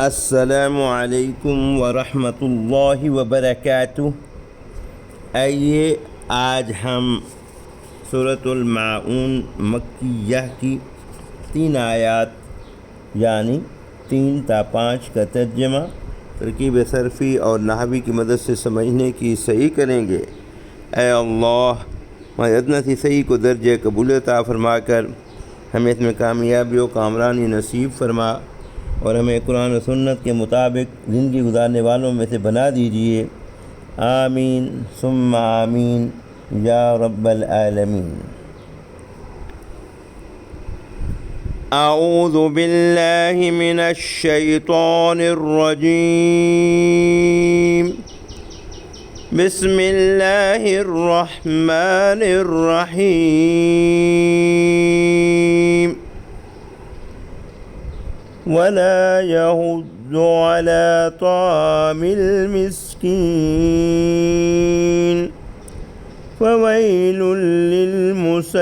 السلام علیکم ورحمۃ اللہ وبرکاتہ۔ آئیے آج ہم سورۃ الماعون مکیہ کی 3 آیات یعنی 3 تا 5 کا ترجمہ ترکیب صرفی اور نحوی کی مدد سے سمجھنے کی صحیح کریں گے۔ اے اللہ ہماری ادنا سی صحیح کو درجہ قبولیت عطا فرما کر ہمیں اس میں کامیابی و کامرانی نصیب فرما اور ہمیں قرآن و سنت کے مطابق زندگی گزارنے والوں میں سے بنا دیجیے، آمین ثم آمین یا رب العالمین۔ اعوذ باللہ من الشیطان الرجیم، بسم اللہ الرحمن الرحیم۔ ولا يحض على طعام المسكين فويل للمصلين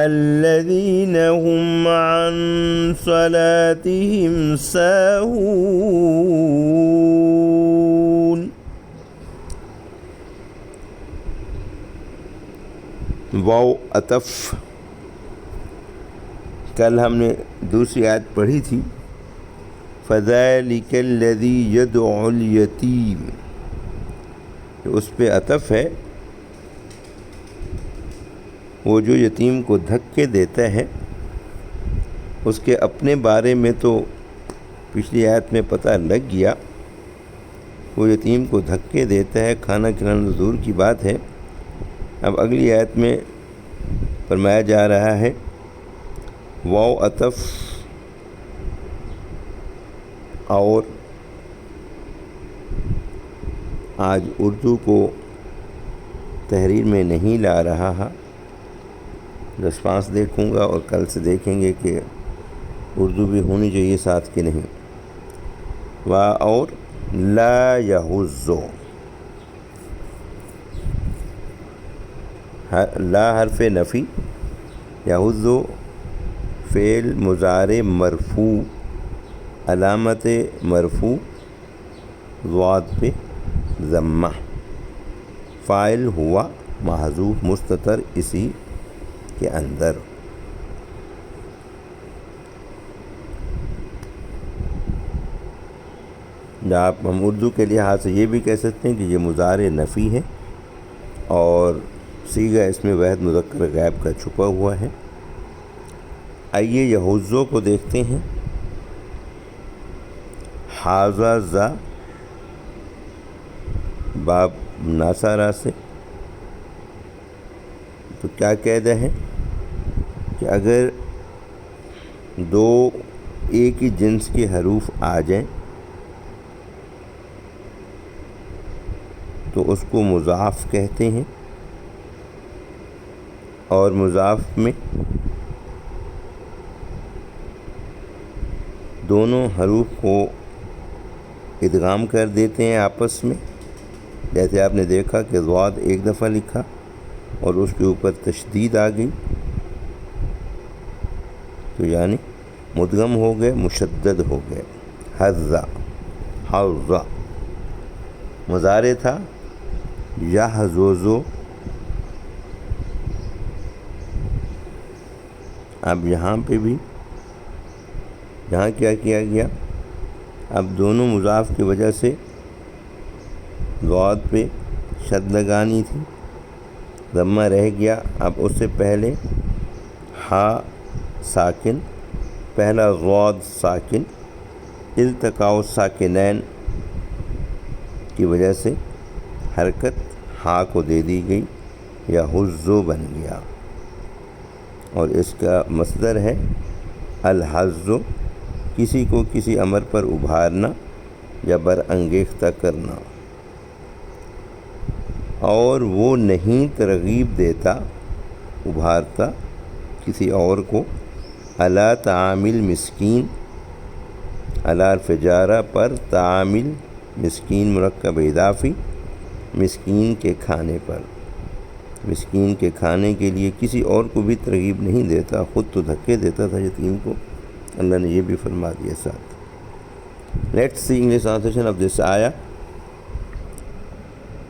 الذين هم عن صلاتهم ساهون۔ واو عطف۔ کل ہم نے دوسری آیت پڑھی تھی، فَذَلِكَ الَّذِي يَدْعُ الْيَتِيمَ، اس پہ عطف ہے۔ وہ جو یتیم کو دھکے دیتا ہے، اس کے اپنے بارے میں تو پچھلی آیت میں پتہ لگ گیا، وہ یتیم کو دھکے دیتا ہے، کھانا کھلانا دور کی بات ہے۔ اب اگلی آیت میں فرمایا جا رہا ہے، واو عطف اور آج اردو کو تحریر میں نہیں لا رہا ہے، رسپانس دیکھوں گا اور کل سے دیکھیں گے کہ اردو بھی ہونی چاہیے ساتھ کہ نہیں۔ وا اور لا یحضو، لا حرف نفی، یحضو فعل مضارع مرفوع، علامت مرفوع ضاد پہ ضمہ، فاعل ہوا محذوف مستتر اسی کے اندر۔ آپ ہم اردو کے لحاظ سے یہ بھی کہہ سکتے ہیں کہ یہ مضارع نفی ہے اور صیغہ اس میں واحد مذکر غائب کا چھپا ہوا ہے۔ آئیے یحضو کو دیکھتے ہیں، حاذا ذا باب ناصرہ سے، تو کیا قاعدہ ہے کہ اگر دو ایک ہی جنس کے حروف آ جائیں تو اس کو مضاف کہتے ہیں، اور مضاف میں دونوں حروف کو ادغام کر دیتے ہیں آپس میں۔ جیسے آپ نے دیکھا کہ ضاد ایک دفعہ لکھا اور اس کے اوپر تشدید آ گئی تو یعنی مدغم ہو گئے، مشدد ہو گئے۔ حضا، حضا مضارع تھا، یحضو، اب یہاں پہ بھی یہاں کیا کیا گیا، اب دونوں مضاف کی وجہ سے ضاد پہ شد لگانی تھی، ضمہ رہ گیا۔ اب اس سے پہلے ہا ساکن، پہلا ضاد ساکن، التقاء ساکنین کی وجہ سے حرکت ہا کو دے دی گئی، یحضو بن گیا، اور اس کا مصدر ہے الحظ، کسی کو کسی امر پر ابھارنا یا برانگیختہ کرنا، اور وہ نہیں ترغیب دیتا ابھارتا کسی اور کو، علی طعام المسکین، علی حرف جارہ پر طعام مسکین مرکب اضافی، مسکین کے کھانے پر، مسکین کے کھانے کے لیے کسی اور کو بھی ترغیب نہیں دیتا، خود تو دھکے دیتا تھا یتیم کو۔ اللہ نے یہ بھی فرما دیا ساتھ. Let's see English translation of this آیا.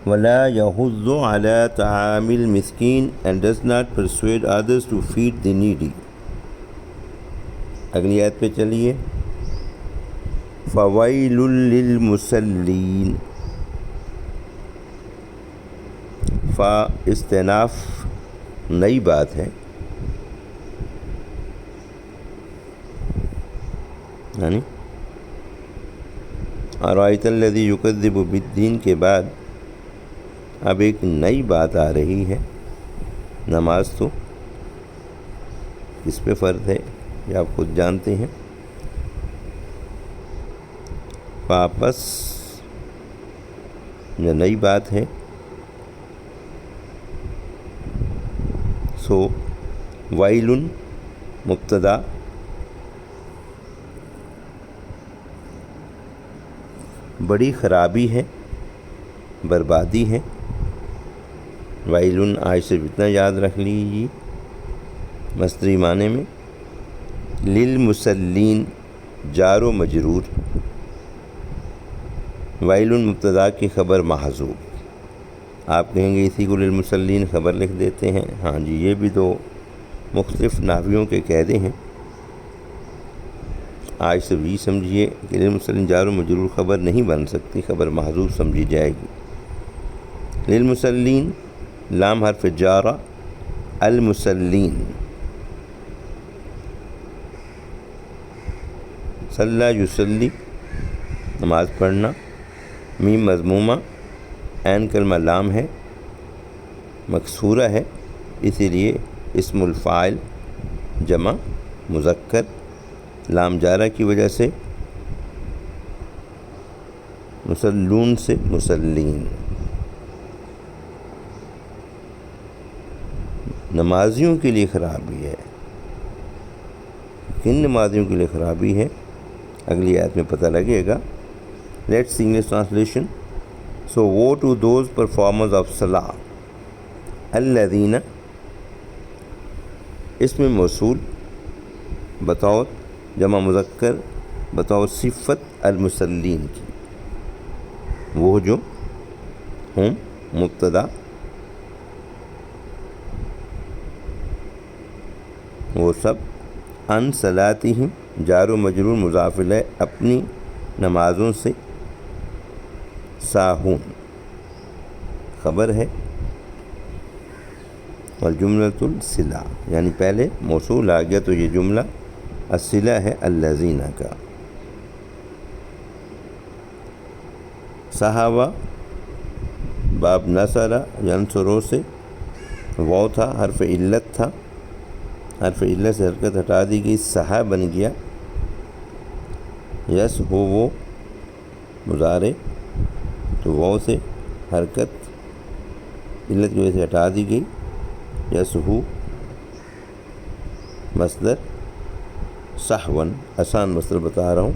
وَلَا يَحُضُّ عَلَى طَعَامِ الْمِسْكِينِ and does not persuade others to feed the needy. اگلی آیت پہ چلیے. فَوَيْلٌ لِّلْمُصَلِّينَ. فا استئناف نئی بات ہے، یعنی أَرَأَيْتَ الَّذِي يُكَذِّبُ بِالدِّينِ کے بعد اب ایک نئی بات آ رہی ہے. نماز تو کس پہ فرض ہے یہ آپ خود جانتے ہیں. واپس یہ نئی بات ہے. سو ویلن مبتدا، بڑی خرابی ہے، بربادی ہے. ویلن آج سے اتنا یاد رکھ لیجیے مصدری معنی میں. للمصلین جار و مجرور، ویلن مبتدا کی خبر محذوف. آپ کہیں گے اسی کو للمصلین خبر لکھ دیتے ہیں. ہاں جی، یہ بھی دو مختلف نحویوں کے قاعدے ہیں. آج سے بھی سمجھیے کہ للمصلین جار و مجرور خبر نہیں بن سکتی، خبر محذوف سمجھی جائے گی. للمصلین لام حرف جارہ، المصلین صلی یصلی نماز پڑھنا. میم مضمومہ، عین کلمہ لام ہے، مکسورہ ہے، اسی لیے اسم الفاعل جمع مذکر، لام جارہ کی وجہ سے مصلون سے مصلین. نمازیوں کے لیے خرابی ہے. کن نمازیوں کے لیے خرابی ہے اگلی آیت میں پتہ لگے گا. Let's see English translation. So woe to those performers of صلاح الذین، اس میں موصول بطور جمع مذکر بطور صفت المصلین کی، وہ جو ہم مبتدا، وہ سب، ان صلاتہم جار و مجرور مضاف الیہ اپنی نمازوں سے، ساہون خبر ہے، والجملۃ الصلہ یعنی پہلے موصول آ گیا تو یہ جملہ الصلہ ہے الذین کا. صحابہ باب نصر ینصرو سے واو تھا، حرف علت تھا، حرف علت سے حرکت ہٹا دی گئی، صحا بن گیا. یس ہو وہ مضارع، تو واو سے حرکت علت کی وجہ سے ہٹا دی گئی. یس ہو مصدر صحون، آسان مصدر بتا رہا ہوں،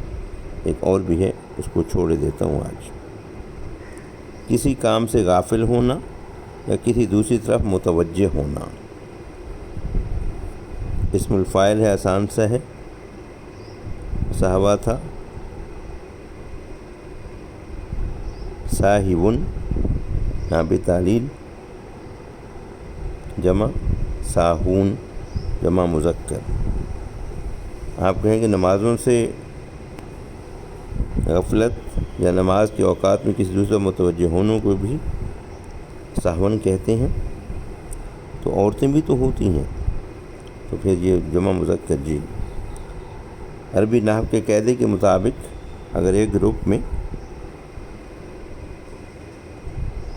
ایک اور بھی ہے اس کو چھوڑ دیتا ہوں آج. کسی کام سے غافل ہونا یا کسی دوسری طرف متوجہ ہونا. اسم الفاعل ہے، آسان سا ہے، صحابہ تھا. صاحبن نائب تعلیل جمع، ساہون جمع مذکر. آپ کہیں کہ نمازوں سے غفلت یا نماز کے اوقات میں کسی دوسرے متوجہ ہونے کو بھی ساہون کہتے ہیں، تو عورتیں بھی تو ہوتی ہیں، تو پھر یہ جمع مذکر. جی، عربی نحو کے قاعدے کے مطابق اگر ایک گروپ میں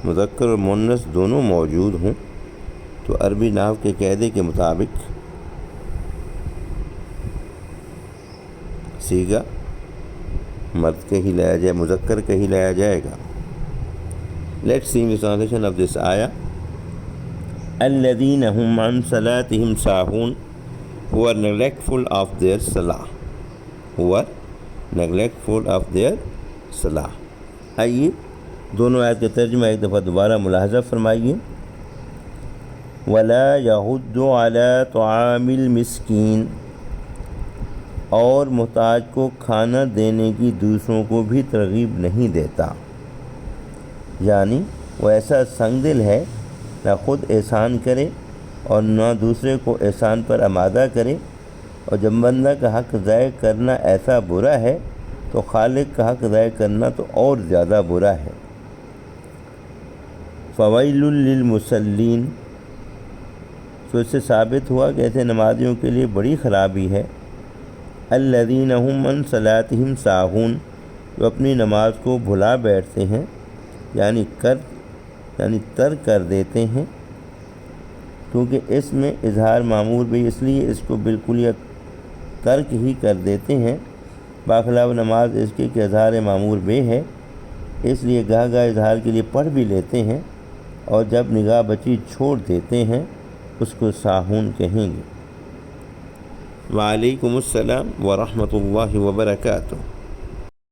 مذکر اور مؤنث دونوں موجود ہوں تو عربی نحو کے قاعدے کے مطابق صیغہ مرد کا ہی لایا جائے، مذکر کا ہی لایا جائے گا. Let's see the translation of this آیا. الذین هم عن صلاتهم ساہون who are neglectful of their salah، who are neglectful of their salah. آئیے دونوں آیت کا ترجمہ ایک دفعہ دوبارہ ملاحظہ فرمائیے. وَلَا يَحُضُّ عَلَى طَعَامِ الْمِسْكِينِ، اور محتاج کو کھانا دینے کی دوسروں کو بھی ترغیب نہیں دیتا، یعنی وہ ایسا سنگ دل ہے، نہ خود احسان کرے اور نہ دوسرے کو احسان پر آمادہ کرے، اور جب بندہ کا حق ضائع کرنا ایسا برا ہے تو خالق کا حق ضائع کرنا تو اور زیادہ برا ہے۔ فویل للمصلین، تو اس سے ثابت ہوا کہ ایسے نمازیوں کے لیے بڑی خرابی ہے، الذین هم عن صلاتهم ساہون، جو اپنی نماز کو بھلا بیٹھتے ہیں، یعنی ترک کر دیتے ہیں، کیونکہ اس میں اظہار معمول بھی، اس لیے اس کو بالکل یا ترک ہی کر دیتے ہیں، باخلاف نماز اس کے کہ اظہار معمول بے ہے، اس لیے گاہ گاہ اظہار کے لیے پڑھ بھی لیتے ہیں، اور جب نگاہ بچی چھوڑ دیتے ہیں اس کو ساہون کہیں گے۔ وعلیکم السلام ورحمۃ اللہ وبرکاتہ۔